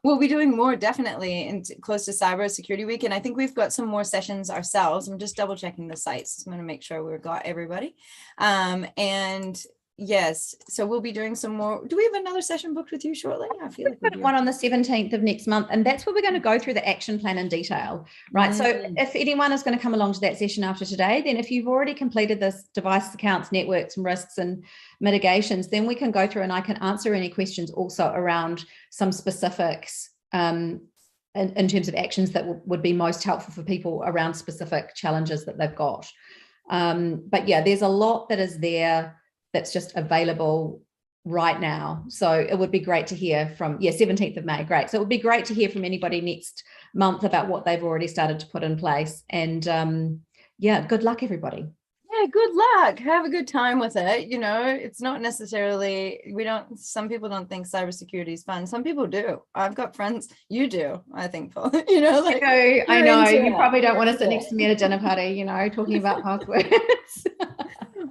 We'll be doing more definitely in close to Cyber Security Week, and I think we've got some more sessions ourselves. I'm just double checking the sites. I'm going to make sure we've got everybody. And yes, so we'll be doing some more. Do we have another session booked with you shortly? I feel like we've got one on the 17th of next month, and that's where we're going to go through the action plan in detail, right? So if anyone is going to come along to that session after today, then if you've already completed this device accounts, networks, and risks and mitigations, then we can go through and I can answer any questions also around some specifics in terms of actions that would be most helpful for people around specific challenges that they've got. But yeah, there's a lot that is there that's just available right now. So it would be great to hear from, 17th of May, great. So it would be great to hear from anybody next month about what they've already started to put in place. And good luck, everybody. Yeah, good luck. Have a good time with it. It's not necessarily, some people don't think cybersecurity is fun. Some people do. I've got friends, you do, I think, Paul, like I you're know. into You probably don't You're want to into sit next to me at a dinner party, talking about passwords.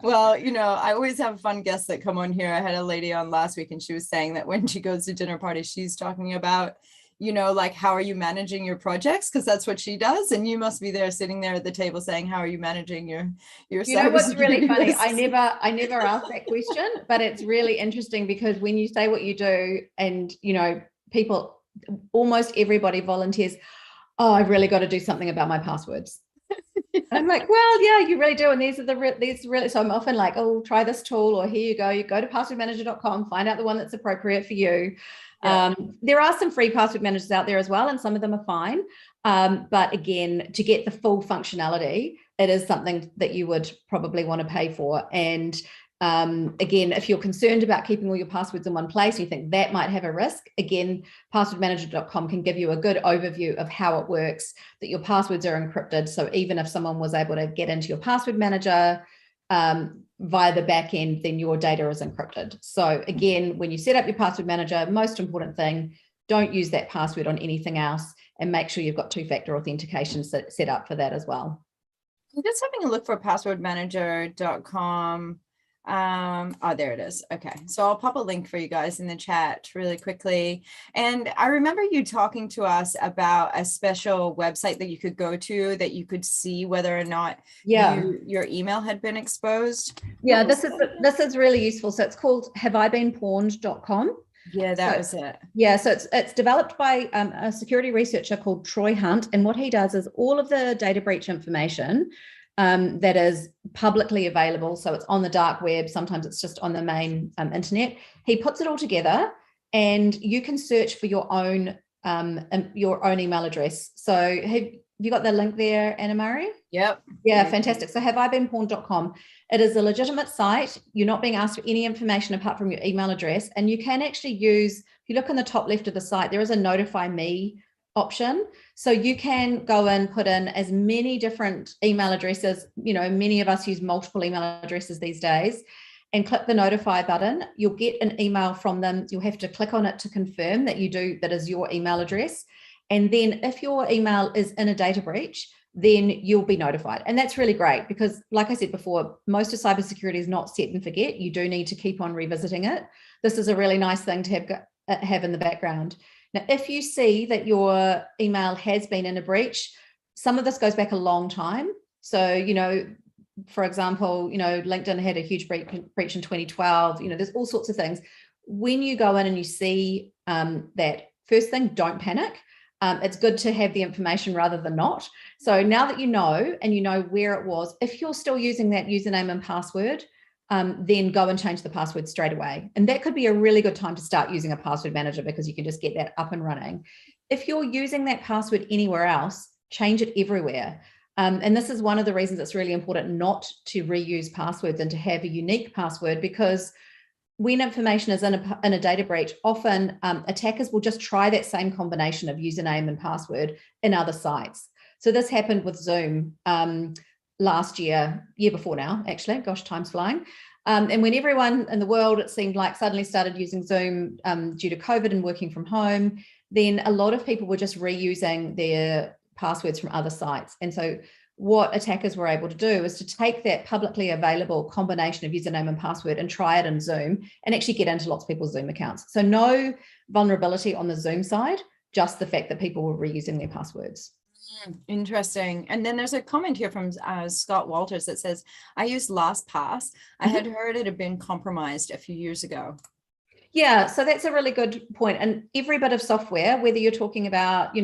Well, I always have fun guests that come on here. I had a lady on last week and she was saying that when she goes to dinner parties, she's talking about, like, how are you managing your projects? Because that's what she does. And you must be there sitting there at the table saying, how are you managing your What's really funny? risks? I never asked that question, but it's really interesting because when you say what you do and, people, almost everybody volunteers, oh, I've really got to do something about my passwords. I'm like, well, yeah, you really do. And these really, so I'm often like, oh, try this tool, or here you go to passwordmanager.com, find out the one that's appropriate for you. Yeah. There are some free password managers out there as well, and some of them are fine. But again, to get the full functionality, it is something that you would probably want to pay for. And again, if you're concerned about keeping all your passwords in one place, and you think that might have a risk, again, passwordmanager.com can give you a good overview of how it works, that your passwords are encrypted. So even if someone was able to get into your password manager via the back end, then your data is encrypted. So again, when you set up your password manager, most important thing, don't use that password on anything else, and make sure you've got two-factor authentication set up for that as well. I'm just having a look for passwordmanager.com. There it is. Okay, so I'll pop a link for you guys in the chat really quickly. And I remember you talking to us about a special website that you could go to that you could see whether or not your email had been exposed. Yeah, this is really useful. So it's called haveibeenpawned.com. Yeah, that was it. Yeah, so it's developed by a security researcher called Troy Hunt, and what he does is all of the data breach information that is publicly available. So it's on the dark web. Sometimes it's just on the main internet. He puts it all together, and you can search for your own email address. So have you got the link there, Anna Marie? Yep. Yeah, fantastic. So haveibeenpawned.com. It is a legitimate site. You're not being asked for any information apart from your email address. And you can actually use, if you look on the top left of the site, there is a notify me option. So you can go and put in as many different email addresses. Many of us use multiple email addresses these days, and click the notify button. You'll get an email from them. You'll have to click on it to confirm that that is your email address. And then if your email is in a data breach, then you'll be notified. And that's really great because, like I said before, most of cybersecurity is not set and forget. You do need to keep on revisiting it. This is a really nice thing to have in the background. Now, if you see that your email has been in a breach, some of this goes back a long time. So, for example, LinkedIn had a huge breach in 2012. There's all sorts of things. When you go in and you see that, first thing, don't panic. It's good to have the information rather than not. So now that you know, and you know where it was, if you're still using that username and password, then go and change the password straight away. And that could be a really good time to start using a password manager because you can just get that up and running. If you're using that password anywhere else, change it everywhere. And this is one of the reasons it's really important not to reuse passwords and to have a unique password, because when information is in a data breach, often attackers will just try that same combination of username and password in other sites. So this happened with Zoom last year before now, actually. Gosh, time's flying. And when everyone in the world, it seemed like, suddenly started using Zoom due to COVID and working from home, then a lot of people were just reusing their passwords from other sites. And so what attackers were able to do is to take that publicly available combination of username and password and try it in Zoom and actually get into lots of people's Zoom accounts. So no vulnerability on the Zoom side, just the fact that people were reusing their passwords. Interesting. And then there's a comment here from Scott Walters that says, I used LastPass. I had heard it had been compromised a few years ago. Yeah, so that's a really good point. And every bit of software, whether you're talking about,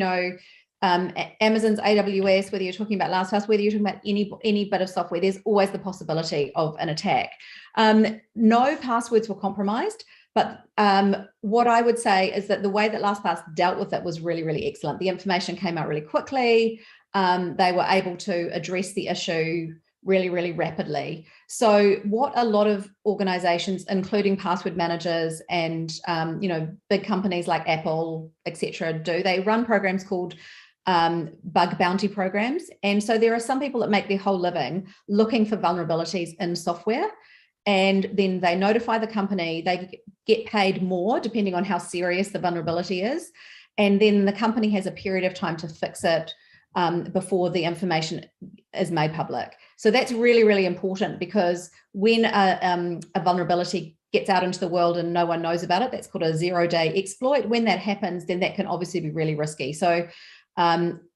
Amazon's AWS, whether you're talking about LastPass, whether you're talking about any bit of software, there's always the possibility of an attack. No passwords were compromised, but what I would say is that the way that LastPass dealt with it was really, really excellent. The information came out really quickly. They were able to address the issue really, really rapidly. So what a lot of organizations, including password managers and big companies like Apple, etc., do, they run programs called bug bounty programs. And so there are some people that make their whole living looking for vulnerabilities in software, and then they notify the company. They get paid more depending on how serious the vulnerability is. And then the company has a period of time to fix it before the information is made public. So that's really, really important, because when a vulnerability gets out into the world and no one knows about it, that's called a zero-day exploit. When that happens, then that can obviously be really risky. So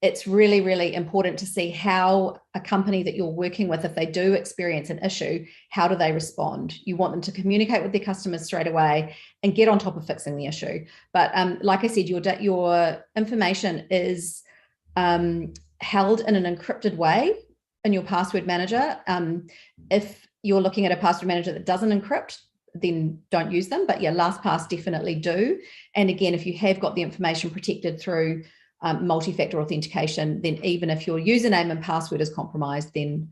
it's really, really important to see how a company that you're working with, if they do experience an issue, how do they respond? You want them to communicate with their customers straight away and get on top of fixing the issue. But like I said, your information is held in an encrypted way in your password manager. If you're looking at a password manager that doesn't encrypt, then don't use them. But yeah, LastPass definitely do. And again, if you have got the information protected through multi-factor authentication, then even if your username and password is compromised, then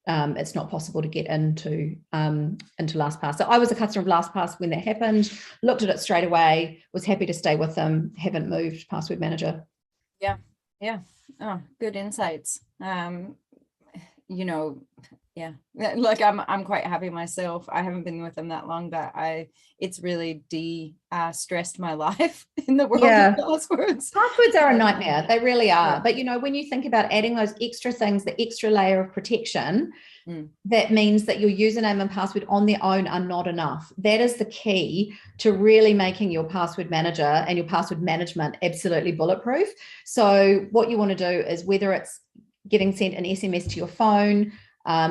it's not possible to get into LastPass. So I was a customer of LastPass when that happened, looked at it straight away, was happy to stay with them, haven't moved password manager. Yeah. Oh, good insights. Yeah, like I'm quite happy myself. I haven't been with them that long, but it's really stressed my life in the world of passwords. Passwords are a nightmare. They really are. But when you think about adding those extra things, the extra layer of protection, that means that your username and password on their own are not enough. That is the key to really making your password manager and your password management absolutely bulletproof. So what you want to do is, whether it's getting sent an SMS to your phone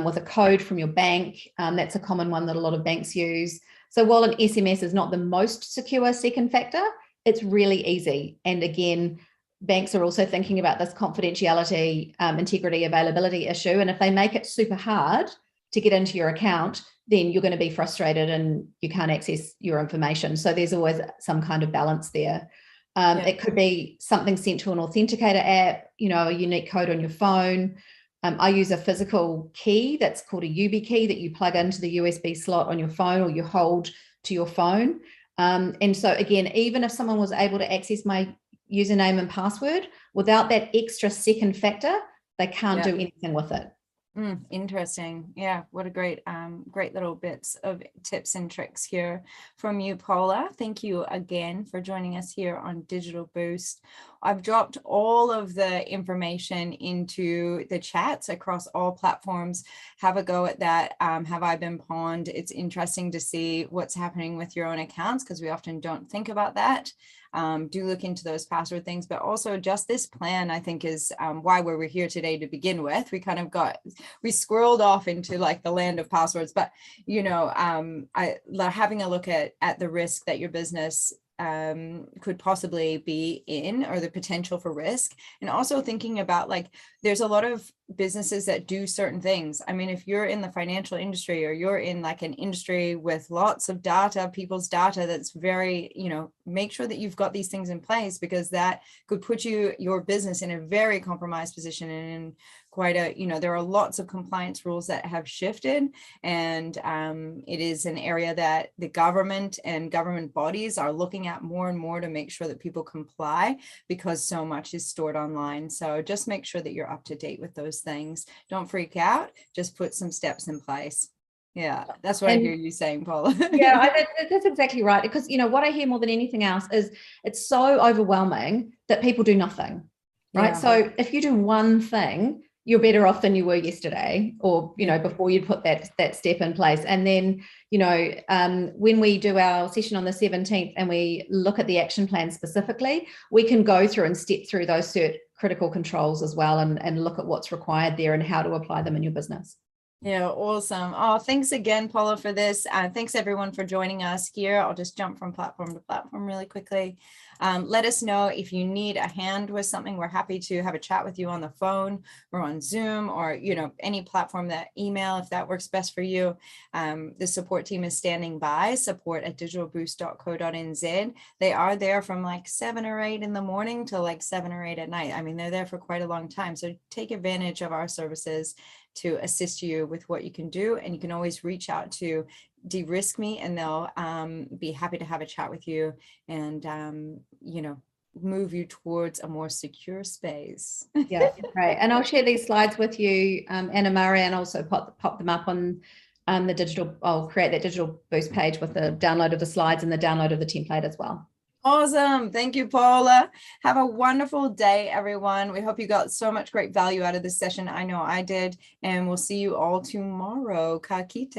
with a code from your bank, that's a common one that a lot of banks use. So while an SMS is not the most secure second factor, it's really easy. And again, banks are also thinking about this confidentiality, integrity, availability issue. And if they make it super hard to get into your account, then you're going to be frustrated and you can't access your information. So there's always some kind of balance there. It could be something sent to an authenticator app, a unique code on your phone. I use a physical key that's called a YubiKey that you plug into the USB slot on your phone, or you hold to your phone. And so again, even if someone was able to access my username and password, without that extra second factor, they can't do anything with it. Interesting. Yeah, what a great little bits of tips and tricks here from you, Paula. Thank you again for joining us here on Digital Boost. I've dropped all of the information into the chats across all platforms. Have a go at that. Have I been pawned? It's interesting to see what's happening with your own accounts, because we often don't think about that. Do look into those password things, but also just this plan, I think, is why we were here today to begin with. We squirreled off into like the land of passwords, but having a look at the risk that your business could possibly be in, or the potential for risk, and also thinking about, like, there's a lot of businesses that do certain things. I mean, if you're in the financial industry, or you're in like an industry with lots of data, people's data, that's very, make sure that you've got these things in place, because that could put your business in a very compromised position, and in quite a, there are lots of compliance rules that have shifted, and it is an area that the government and government bodies are looking at more and more to make sure that people comply, because so much is stored online. So just make sure that you're up to date with those things. Don't freak out, just put some steps in place. Yeah, that's what I hear you saying, Paula. That's exactly right. Because, what I hear more than anything else is it's so overwhelming that people do nothing, right? So if you do one thing, you're better off than you were yesterday, or, before you put that step in place. And then, when we do our session on the 17th and we look at the action plan specifically, we can go through and step through those critical controls as well, and look at what's required there and how to apply them in your business. Yeah, awesome. Oh, thanks again, Paula, for this. Thanks everyone for joining us here. I'll just jump from platform to platform really quickly. Let us know if you need a hand with something. We're happy to have a chat with you on the phone or on Zoom, or any platform, that email, if that works best for you. The support team is standing by, support@digitalboost.co.nz. They are there from like 7 or 8 in the morning till like 7 or 8 at night. I mean, they're there for quite a long time. So take advantage of our services to assist you with what you can do. And you can always reach out to deriskme, and they'll be happy to have a chat with you and move you towards a more secure space. Yeah, great. And I'll share these slides with you, Anna Murray, and also pop them up on the digital. I'll create that digital boost page with the download of the slides and the download of the template as well. Awesome. Thank you, Paula. Have a wonderful day, everyone. We hope you got so much great value out of this session. I know I did. And we'll see you all tomorrow. Ka kite.